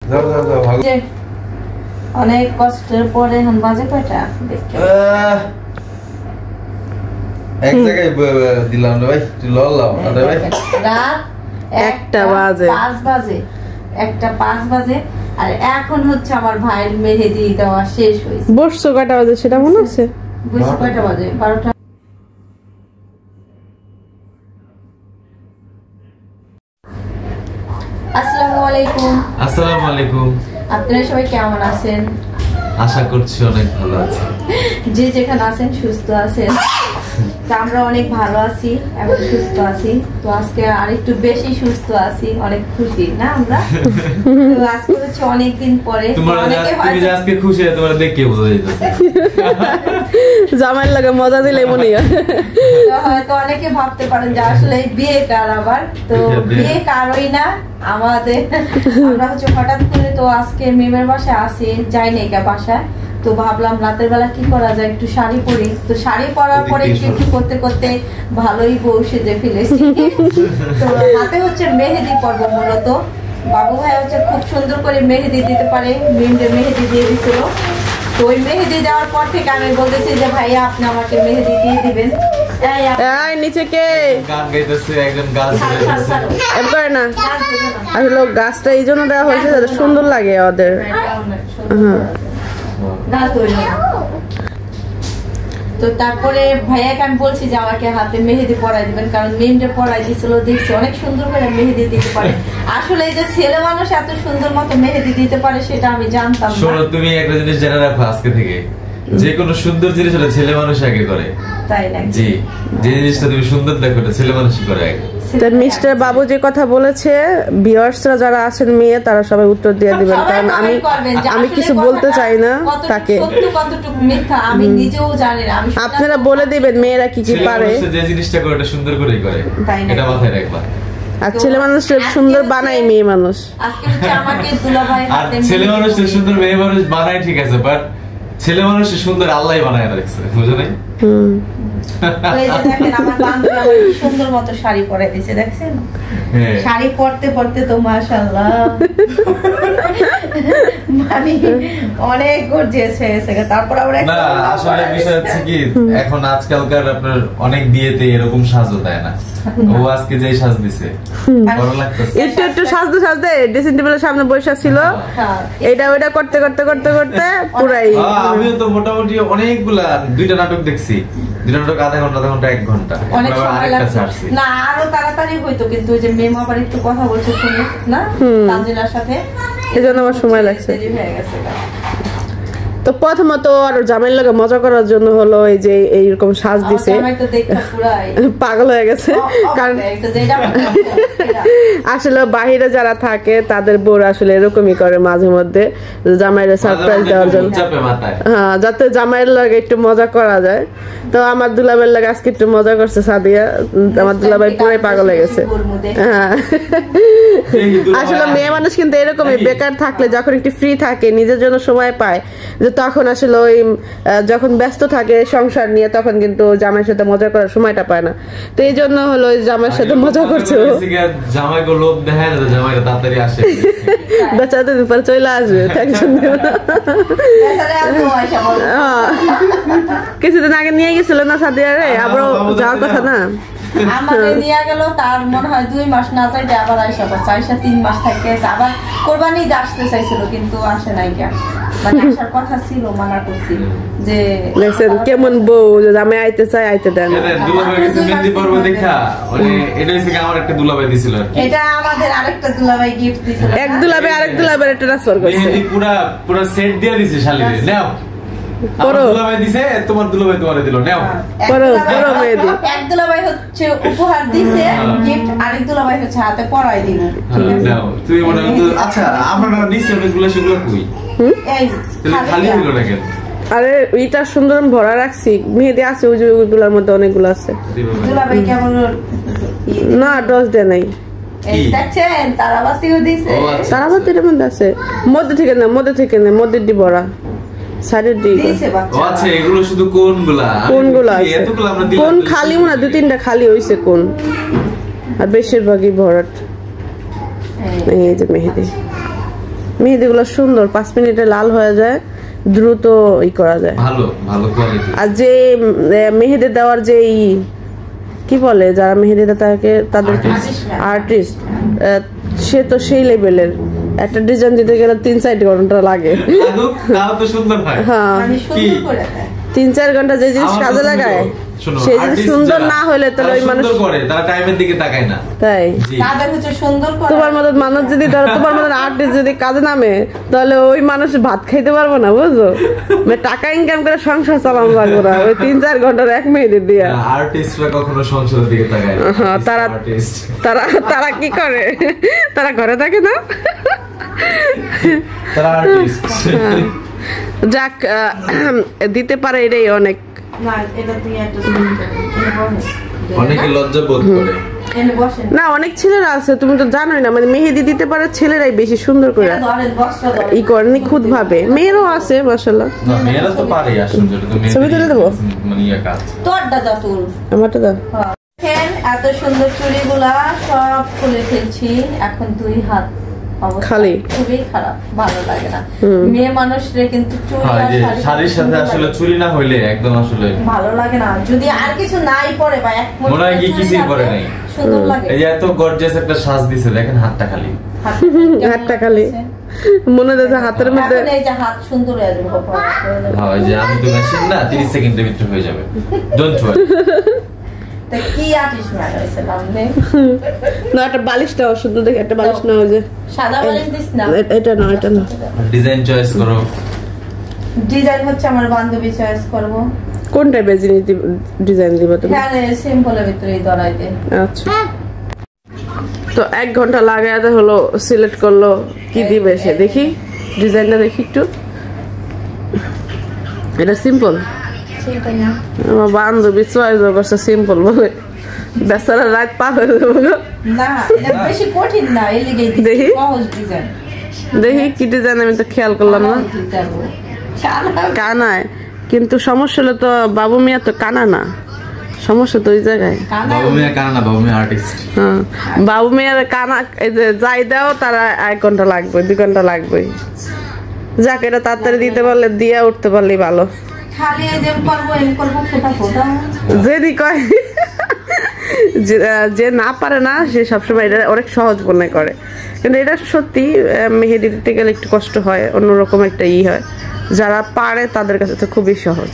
যাও যাও যাও ভালো অনেক কষ্টের পরে এখন বাজে কয়টা এক জায়গায় দিলাম না ভাই তুই লড়লাম না ভাই রাত 1টা বাজে 5 বাজে 1টা 5 বাজে আর এখন হচ্ছে আমার ভাইয়ের মেহেদি দেওয়া শেষ হয়েছে বসছো কয়টা বাজে সেটা মনে আছে বসে কয়টা বাজে 12টা আসসালামু আলাইকুম আসসালামু আলাইকুম আপনারা সবাই কেমন আছেন আশা করছি অনেক ভালো আছেন যে যেখানে আছেন সুস্থ আছেন তো আমরা অনেক ভালো আছি এবং সুস্থ আছি তো আজকে আরেকটু বেশি সুস্থ আছি অনেক খুশি না আমরা তো আজকে হচ্ছে অনেক দিন পরে তুমি আজকে খুশি তোমার দেখে বোঝা যাইতেছে জামাইয়ের লাগে মজা দিলে মনে হয় তো হয়তো অনেকে ভাবতে পারেন যে আসলে বিয়ে কার আবার তো বিয়ে কারই না আমাদের আমরা হচ্ছে হঠাৎ করে তো আজকে মেমের বাসায় আসি যাই না একা বাসায় তো ভাবলাম রাতের বেলা কি করা যায় একটু শাড়ি পরি তো শাড়ি পরার পরে একটু করতে করতে ভালোই বউ সেজে ফেলেছি তো হাতে হচ্ছে মেহেদি পর্ব মূলত বাবু ভাই হচ্ছে খুব সুন্দর করে মেহেদি দিতে পারে মেমে মেহেদি দিয়ে দিছিল তো ওই মেহেদি দেওয়ার পর থেকে আমি বলতেছি যে ভাইয়া আপনি আমাকে মেহেদি দিয়ে দিবেন এই নিচে কে গান গাইতেছে একজন গাছ এবার না আসলে গাছটা এই জন্য দেওয়া হয়েছে যাতে সুন্দর লাগে ওদের তো তারপরে ভাইয়াকে আমি বলছি যে আমাকে হাতে মেহেদি পরাই দিবেন কারণ মেমটা পরাই দিয়েছিল দেখছি অনেক সুন্দর করে মেহেদি দিতে পারে আসলে এই যে ছেলে মানুষ এত সুন্দর মতো মেহেদি দিতে পারে সেটা আমি জানতাম না শোনো তুমি একটা জিনিস জেনে রাখো আজকে থেকে যে কোনো সুন্দর জিনিস হলে ছেলে মানুষ আগে করে তাই না জি যে জিনিসটা তুমি সুন্দর দেখো এটা ছেলে মানুষই করে আগে তো মিস্টার বাবু যে কথা বলেছে ভিউয়ার্সরা যারা আছেন মেয়ে তারা সবাই উত্তর দিয়ে দিবেন কারণ আমি কিছু বলতে চাই না তাকে কতটুকু মিথ্যা আমি নিজেও জানি না আমি আপনারা বলে দিবেন মেয়েরা কি কি পারে যে জিনিসটা করে এটা সুন্দর করেই করে এটা মাথায় রাখবা আর ছেলে মানুষ সুন্দর বানায় মেয়ে মানুষ আজকে হচ্ছে আমাকে দুলাভাই হাতে ছেলে মানুষ সুন্দর মেয়ে মানুষ বানায় ঠিক আছে বাট ছেলে মানুষ সুন্দর আল্লাহই বানায় রাখছে বুঝো নাই ওই যে দেখেন আমার বান্ধবী সুন্দর মতো শাড়ি পরাই দিয়েছে দেখছেন শাড়ি পরতে পরতে তো মাশাআল্লাহ মানে অনেক গর্জিয়াস হয়েছে তারপর আমরা না আসলে বিষয় হচ্ছে কি এখন আজকালকার আপনার অনেক বিয়েতে এরকম সাজও দেয় না ও আজকে যে সাজ দিছে ভালো লাগতেছে একটু একটু সাজতে ড্রেসিং টেবিলের সামনে বসে ছিল এটা ওইটা করতে করতে করতে করতে পুরাই আমিও তো মোটামুটি অনেকগুলা দুইটা নাটক দেখছি দুইটা নাটক আধা ঘন্টা 1 ঘন্টা অনেক সময় লাগছে না আরো তাড়াতাড়ি হইতো কিন্তু ওই যে মেম আবার একটু কথা বলছে শুনে না তানজিলার সাথে এজন্য আমার সময় লাগছে তো প্রথমত আর জামাইয়ের লগে মজা করার জন্য হলো এই যে এইরকম সাজ দিছে পাগল হয়ে গেছে কারণ আসলে বাহিরে যারা থাকে তাদের বউরা আসলে এরকমই করে মাঝে মধ্যে জামাইয়ের সারপ্রাইজ দেওয়ার জন্য হ্যাঁ যাতে জামাইয়ের লগে একটু মজা করা যায় তো আমার দুলাভাইয়ের লগে আজকে একটু মজা করছে সাদিয়া আমার দুলাভাই পুরাই পাগল হয়ে গেছে হ্যাঁ আসলে মেয়ে মানুষ কিন্তু এরকমই বেকার থাকলে যখন একটু ফ্রি থাকে নিজের জন্য সময় পায় যে তখন আসলে ওই যখন ব্যস্ত থাকে সংসার নিয়ে তখন কিন্তু জামাইয়ের সাথে মজা করার সময়টা পায় না তো এই জন্য হলো জামাইয়ের সাথে মজা করছে জামাইকে লোভ দেখায় না জামাইরা তাড়াতাড়ি আসে বেচাদের উপর চলে আসবে টেনশন নিও না কিছুদিন আগে নিয়ে গেছিল না সাদিয়া রে আবার যাওয়ার কথা না আমাকে নিয়ে গেল তার মনে হয় 2 মাস না যাইতে আবার আইসা 3 মাস থেকে আবার কোরবানি আসতে চাইছিল কিন্তু আসে নাই কেন মানে আসার কথা ছিল মানা করছি যে দেখেন কেমন বউ আমি আইতে চাই আইতে দেন দুলাভাই কিছু মেহেদি পর্ব দেখা মানে এটা হইছে আমার একটা দুলাভাই দিছিল এটা আমাদের আরেকটা দুলাভাই গিফট দিছিল এক দুলাভাই আরেক দুলাভাইয়ের ট্রান্সফার করছে মেহেদি পুরো সেট দিয়ে দিছে শালিরে নাও পরো দুলাভাই দিছে তোমার দুলাভাই তোমারে দিল নাও পরো মেহেদি এক দুলাভাই হচ্ছে উপহার দিছে গিফট আরেক দুলাভাই হচ্ছে হাতে পরাই দিল নাও তুমি মনে আচ্ছা আমরা নিচে অনেকগুলো সেগুলো কই এই খালি হলো না কেন আরে এটা সুন্দর ভরা রাখছি মেহেদি আছে ওই ওইগুলোর মধ্যে অনেকগুলো আছে দুলাভাই কেমন না ডস দে নাই এই দেখছেন তারাবাতিও দিছে তারাবাতির মধ্যে আছে মধ্যে থেকে না মধ্যে দি ভরা সাইডে দিছে ও আচ্ছা এগুলো শুধু কোনগুলো এতগুলো আমরা দিলাম কোন খালি না 2-3টা খালি হইছে কোন আর বেশিরভাগই ভরাট এই যে মেহেদি মেহেদিগুলো সুন্দর, 5 মিনিটে লাল হয়ে যায়, দ্রুত ই করা যায়, ভালো ভালো কোয়ালিটি। আর যে মেহেদি দেওয়ার যে কি বলে যারা মেহেদিটা থাকে তাদের আর্টিস্ট, সে তো সেই লেভেলের, একটা ডিজাইন দিতে গেলে 3-4 ঘন্টা লাগে। হ্যাঁ 3-4 ঘন্টা যে জিনিস কাজে লাগায় সেই জিনিস সুন্দর না হলে তাহলে ওই মানুষ তারা টাইমের দিকে তাকায় না। তাই তোমার মতো মানুষ যদি ধরো, তোমার মতো আর্টিস্ট যদি কাজে নামে তাহলে ওই মানুষ ভাত খাইতে পারবো না, বুঝছো? টাকা ইনকাম করে সংসার চালানো লাগবে না ওই 3-4 ঘন্টার এক মিনিট দিয়ে। আর্টিস্টরা কখনো সংসারের দিকে তাকায় না। হ্যাঁ তারা কি করে, তারা ঘরে থাকে না। তারা আর্টিস্ট। যাক দিতে পারে এটাই অনেক। অনেকে লজ্জা বোধ করে না, অনেক ছেলেরা আছে তুমি তো জানোই না, মানে মেহেদি দিতে পারে ছেলেরাই বেশি সুন্দর করে ই করে নিখুঁত ভাবে, মেয়েরাও আছে মাশাআল্লাহ। না মেয়েরা তো পারে আসলে, তো মেয়ে ছবি তুলে দেবো মানে ইয়া কাজ তোরটা দাও তুল, আমারটা দাও। এত সুন্দর চুড়িগুলা সব খুলে ফেলছি, এখন 2 হাত খালি, খুবই খারাপ, ভালো লাগে না। মেয়ে মানুষরে কিন্তু শাড়ির সাথে আসলে চুড়ি না হইলে একদম আসলে ভালো লাগে না, যদি আর কিছু নাই পরে বা এক মনে হয় কি কিছুই পরে নাই, সুন্দর লাগে। এই এত গর্জিয়াস একটা সাজ দিছে, দেখেন হাতটা খালি, হাতটা খালি মনে হচ্ছে হাতের মধ্যে এই যে হাত সুন্দর হয়ে যাবে। হ্যাঁ এই যে আমি তো মেশিন না, 30 সেকেন্ডের ভিতরে হয়ে যাবে, ডোন্ট ওয়ারি। তা কি আর্টিস্ট ম্যান হইছে নামনে না, একটা বালিশটা সুন্দর দেখে, একটা বালিশ না, ওই যে সাদা বালিশ দিস না, এটা না, এটা না, ডিজাইন চয়েস করো। ডিজাইন হচ্ছে আমার বান্ধবী চয়েস করব, কোন টাইপের জিনিস ডিজাইন দিব তুমি? হ্যাঁ সিম্পলের ভিতরেই ধরাই দে। আচ্ছা তো 1 ঘন্টা লাগাতে হলো, সিলেক্ট করলো কি দিবে সে, দেখি ডিজাইনটা দেখি একটু। এটা সিম্পল, আমার বান্ধবী চয়েস করছে সিম্পল বলে, বেচারা রাত পার হয়ে যাবো। না এটা বেশি কঠিন না, এই লিগে দেখি সহজ ডিজাইন, দেখি কি ডিজাইন, আমি তো খেয়াল করলাম না। কানায় কিন্তু সমস্যা হলো তো, বাবু মিয়া তো কানা না, সমস্যা তো ওই জায়গায়। বাবু মিয়া কানা না, বাবু মিয়া আর্টিস্ট। হ্যাঁ বাবু মিয়ার কানা, এই যে যাই দাও তারা 1 ঘন্টা লাগবে, 2 ঘন্টা লাগবে। যাকে এটা তাড়াতাড়ি দিতে পারলে দিয়ে উঠতে পারলেই ভালো। খালি যে করব এম করব ফোটা ফোটা যেদি কয় যে না পারে না সে সবসময় এটা অনেক সহজ মনে করে, কিন্তু এটা সত্যি মেহেদি দিতে গেলে একটু কষ্ট হয়, অন্যরকম একটা হয়। যারা পারে তাদের কাছে তো খুবই সহজ,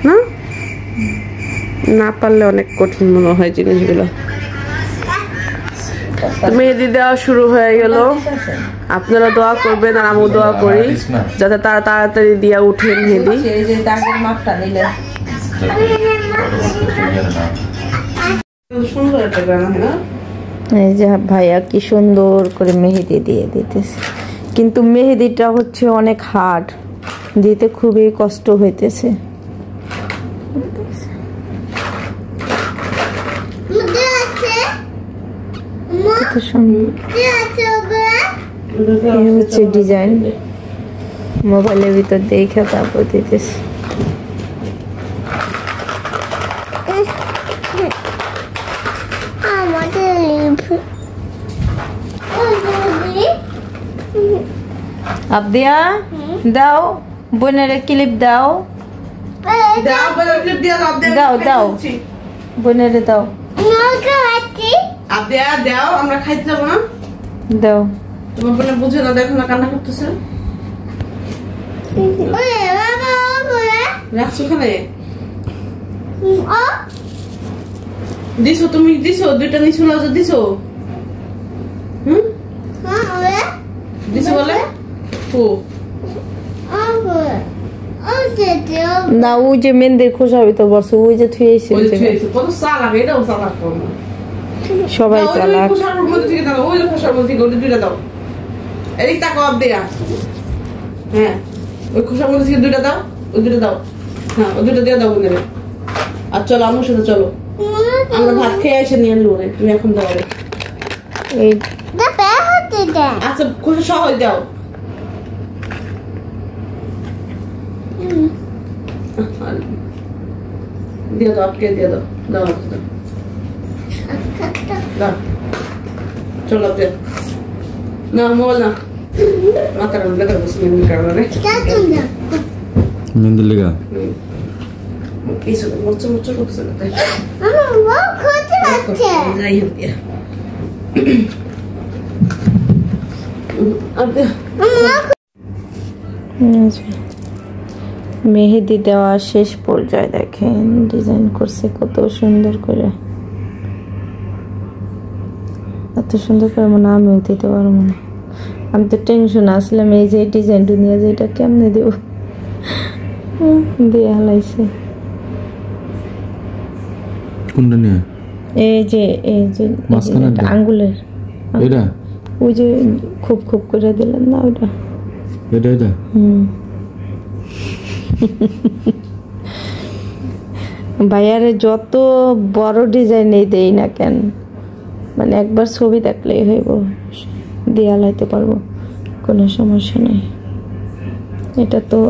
না না পারলে অনেক কঠিন মনে হয় জিনিসগুলো। মেহেদি দেওয়া শুরু হয়ে গেল, আপনারা দোয়া করবেন আর আমিও দোয়া করি যাতে তারা তাড়াতাড়ি দিয়া উঠে মেহেদি। এই যে ভাইয়া কি সুন্দর করে মেহেদি দিয়ে দিতেছে, কিন্তু মেহেদিটা হচ্ছে অনেক হার্ড, দিতে খুবই কষ্ট হইতেছে। এই হচ্ছে ডিজাইন, মোবাইলের ভিতর দেখে তারপর দিতেছে। আবদিয়া দাও, বোনের ক্লিপ দাও, দাও দাও বোনের দাও, দাও আমরা খাইতে যাবো না, দাও। তোমার বোনে বুঝে না, দেখো না কান্না করতেছে, রাখছো ওখানে দিছো, তুমি দিছো 2টা নিছো না, দিছো দিছো বলে না, ওই যে মেহেন্দির খোসা ভিতর বসে, ওই যে থুয়েছে, কত চালাক, এটাও চালাক সবাই চালাক। খোসার মধ্যে থেকে দাও, ওই যে খোসার মধ্যে থেকে 2টা দাও, এই তাকো আপ দেয়া, হ্যাঁ ওই খোসার মধ্যে থেকে 2টা দাও, ওই 2টা দাও, হ্যাঁ ওই 2টা দিয়ে দাও বোনের। আর চলো আমার সাথে চলো, আমরা ভাত খেয়ে এসে নিয়ে আনলো রে, তুমি এখন দাও এই আচ্ছা খোসা সহজ দাও, দিয়ে দাও, আটকে দিয়ে দাও, দাও দাও, চলো না মোবাইল না, মেহেন্দি লেগা মেহেদি দেওয়া শেষ পর্যায়ে দেখেন ডিজাইন করছে কত সুন্দর করে, এত সুন্দর করে মনে আমিও দিতে পারবো না। আমি তো টেনশন আসলাম এই যে ডিজাইনটা নিয়ে যে এটা কেমনে দেব, দিয়ে হালাইছে। কোনটা নিয়ে? এই যে আঙ্গুলের এটা ওই যে খুব খুব করে দিলেন না ওটা, এটা ভাইয়ারে যত বড় ডিজাইন দেই না কেন, মানে একবার ছবি দেখলেই হইব, দিয়ে হালাইতে পারবো, কোনো সমস্যা নেই। এটা তো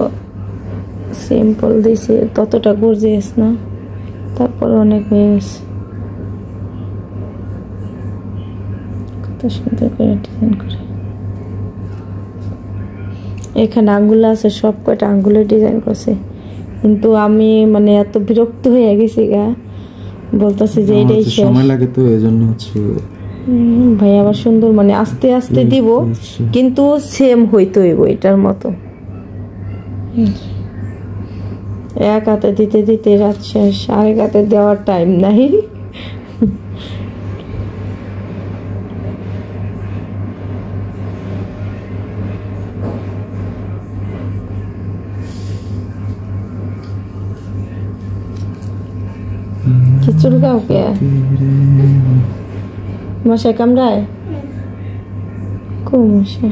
সিম্পল দিছে, ততটা গর্জিয়াস না, তারপর অনেক হয়ে গেছে। কত সুন্দর করে ডিজাইন করে, এখানে আঙ্গুল আছে, সব কয়টা আঙ্গুলের ডিজাইন করছে, কিন্তু আমি মানে এত বিরক্ত হয়ে গেছি গা, বলতেছি যে এটাই সময় লাগে তো এজন্য হচ্ছে ভাই আবার সুন্দর মানে আস্তে আস্তে দিব, কিন্তু সেম হইতে হইব এটার মতো। এক হাতে দিতে দিতে রাত শেষ, আরেক হাতে দেওয়ার টাইম নাই। চুল কাউকে মশাই কামড়ায়, মশা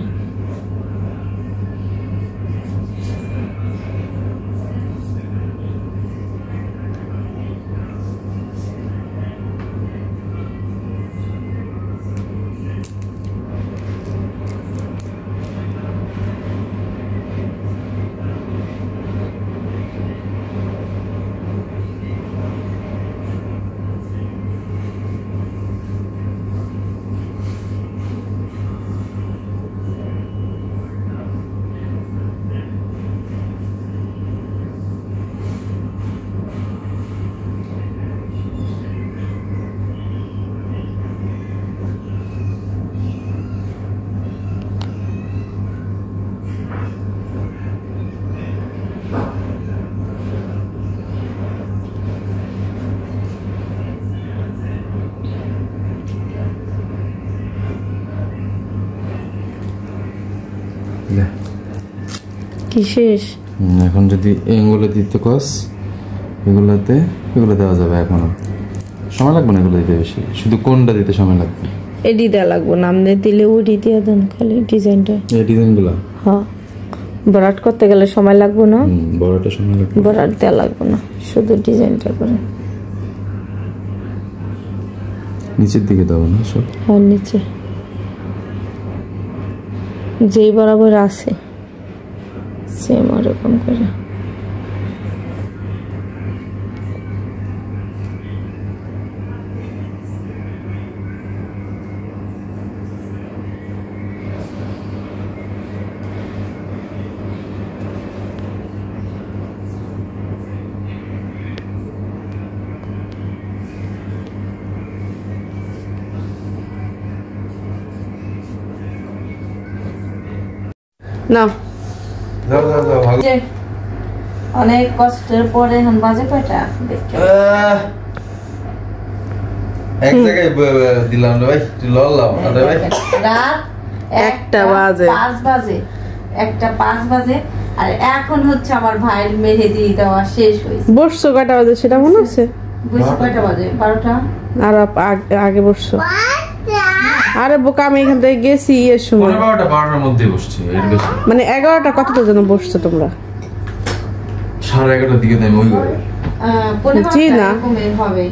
কি শেষ। এখন যদি এগুলো দিতে কস, এগুলোতে এগুলো দেওয়া যাবে, এখনো সময় লাগবে না এগুলো দিতে বেশি, শুধু কোনটা দিতে সময় লাগবে? এডি দেওয়া লাগবে না, আপনি দিলে ওডি দিয়ে দেন খালি ডিজাইনটা। এই ডিজাইনগুলো হ্যাঁ, বরাট করতে গেলে সময় লাগবে না, বড়টা সময় লাগবে, বরাট দেওয়া লাগবে না, শুধু ডিজাইনটা করে নিচের দিকে দাও না সব। হ্যাঁ, নিচে যেই বরাবর আছে সেম ওরকম করে। না অনেক কষ্টের পরে এখন বাজে কয়টা এক জায়গায় দিলাম রে ভাই, তুই লড়লাম আরে ভাই, রাত 1টা বাজে, 5 বাজে, 1টা 5 বাজে। আর এখন হচ্ছে আমার ভাইয়ের মেহেদি দেওয়া শেষ হয়েছে। বসছো কয়টা বাজে সেটা মনে আছে? বুঝছো কয়টা বাজে? 12টা। আর আগে বসছো? আরে বোকা, আমি এখান থেকে গেছি এর সময় 12টার মধ্যে বসছি, এর বেশি মানে 11টা কতটা যেন বসছো তোমরা? 11:30টার দিকে আমি ওই করে জি না হবে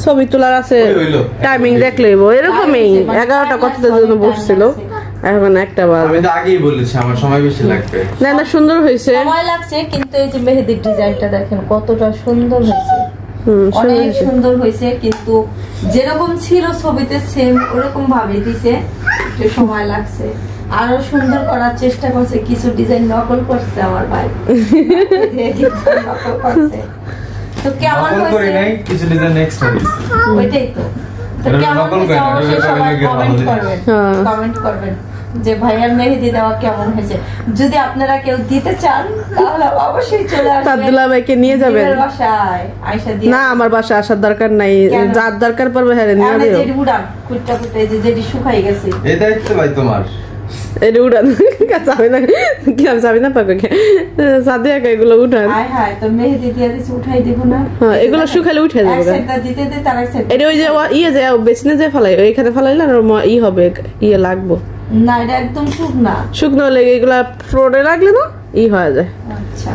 ছবি তোলার আছে, টাইমিং দেখলে এরকমই 11টা কতটা যেন বসছিল, এখন 1টা বাজে। আমি তো আগেই বলেছি আমার সময় বেশি লাগবে। না না, সুন্দর হয়েছে, সময় লাগছে, কিন্তু এই যে মেহেদির ডিজাইনটা দেখেন কতটা সুন্দর হয়েছে, অনেক সুন্দর হয়েছে, কিন্তু যেরকম ছিল ছবিতে সেম ওরকম ভাবে দিছে, একটু সময় লাগছে। আরো সুন্দর করার চেষ্টা করছে, কিছু ডিজাইন নকল করছে আমার ভাই। নকল করছে তো কেমন হয়েছে, কিছু ডিজাইন এক্সট্রা দিয়েছে, ওইটাই তো। তো কেমন হয়েছে অবশ্যই সবাই কমেন্ট করবেন যে ভাইয়ার মেহেদি দেওয়া কেমন হয়েছে। যদি আপনারা কেউ দিতে চান তাহলে অবশ্যই চলে আসবেন, দুলাভাইকে নিয়ে যাবেন বাসায় আয়শা দিয়ে। না আমার বাসায় আসার দরকার নাই, যার দরকার পড়বে হ্যাঁ নিয়ে যাও। যেটি উড়ান কুটটা কুটে যেটি শুকাই গেছে, এই দায়িত্ব ভাই তোমার। এটা উঠান চাবি না কি আমি চাবি না পাকে সাদিয়া এগুলো উঠান। তো মেহেদি দিয়ে দিছি, উঠাই দিব না? হ্যাঁ এগুলো শুকালে উঠে যাবে। দিতে দিতে তার এক সাইড এটা ওই যে ইয়ে যে বেসনে যে ফেলাই ওইখানে ফেলাইলে আর ই হবে, ইয়ে লাগবো না, এটা একদম শুকনা। শুকনো হলে এগুলা ফ্লোরে লাগলে না ই হয়ে যায়। আচ্ছা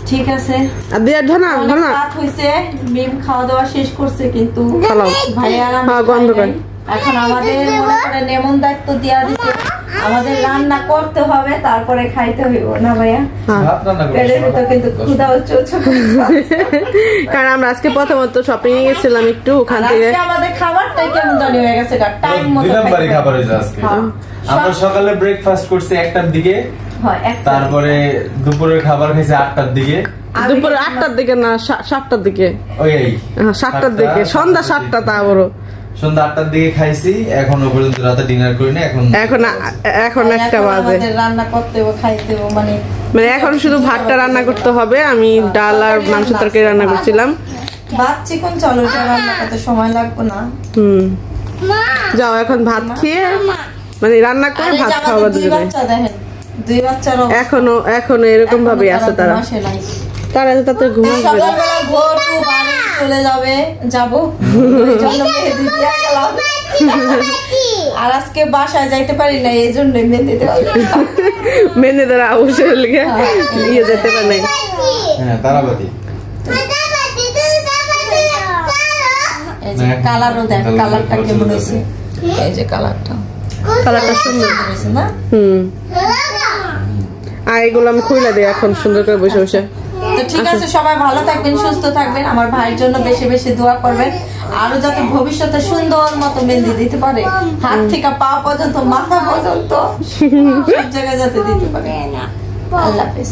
ঠিক আছে। আর দিয়ে ধনা ধনা রাত হইছে, মিম খাওয়া দাওয়া শেষ করছে কিন্তু ভাইয়া গন্ধ করে। এখন আমাদের মনে করে নেমন দায়িত্ব দেওয়া দিছে, আমাদের রান্না করতে হবে তারপরে খাইতে হইব না ভাইয়া? পেটের ভিতর কিন্তু ক্ষুধা চলছে, কারণ আমরা আজকে প্রথমত শপিং এ গেছিলাম একটু, ওখান থেকে আমাদের খাবারটাই কেমন জানি হয়ে গেছে, টাইম মতো খাবার হয়েছে আজকে। আমরা সকালে ব্রেকফাস্ট করছি 1টার দিকে, তারপরে দুপুরের খাবার খাইছি 8টার দিকে, দুপুরে 8টার দিকে না 7টার দিকে, ওই 7টার দিকে, সন্ধ্যা 7টা, তা বড় সন্ধ্যা 8টার দিকে খাইছি। এখনো পর্যন্ত রাতে ডিনার করি না, এখন 1টা বাজে। রান্না করতে হবে, খাইতে হবে, মানে এখন শুধু ভাতটা রান্না করতে হবে। আমি ডাল আর মাংস তরকারি রান্না করছিলাম। ভাত চিকন চলো, এটা রান্না করতে সময় লাগবে না। যাও এখন ভাত খেয়ে মানে রান্না করে ভাত খাওয়া দুজনে। দুই বাচ্চার এখনো এরকম ভাবে আছে তারা, তারা তাতে ঘুমাবে, সকালবেলা ভোর বাড়ি চলে যাবো আর আজকে বাসায় যাইতে পারি না, এই জন্য মেনে তারা অবশ্যই ইয়ে যেতে পারে নাই। তারাবাতি কালারও দেখ, কালারটা কেমন হয়েছে, এই যে কালারটা সুন্দর হয়েছে না? আর এগুলো আমি খুলে দিই এখন সুন্দর করে বসে বসে। তো ঠিক আছে, সবাই ভালো থাকবেন, সুস্থ থাকবেন, আমার ভাইয়ের জন্য বেশি বেশি দোয়া করবেন, আরো যাতে ভবিষ্যতে সুন্দর মতো মেহেদি দিতে পারে, হাত থেকে পা পর্যন্ত, মাথা পর্যন্ত সব জায়গায় যাতে দিতে পারে। আল্লাহ হাফেজ।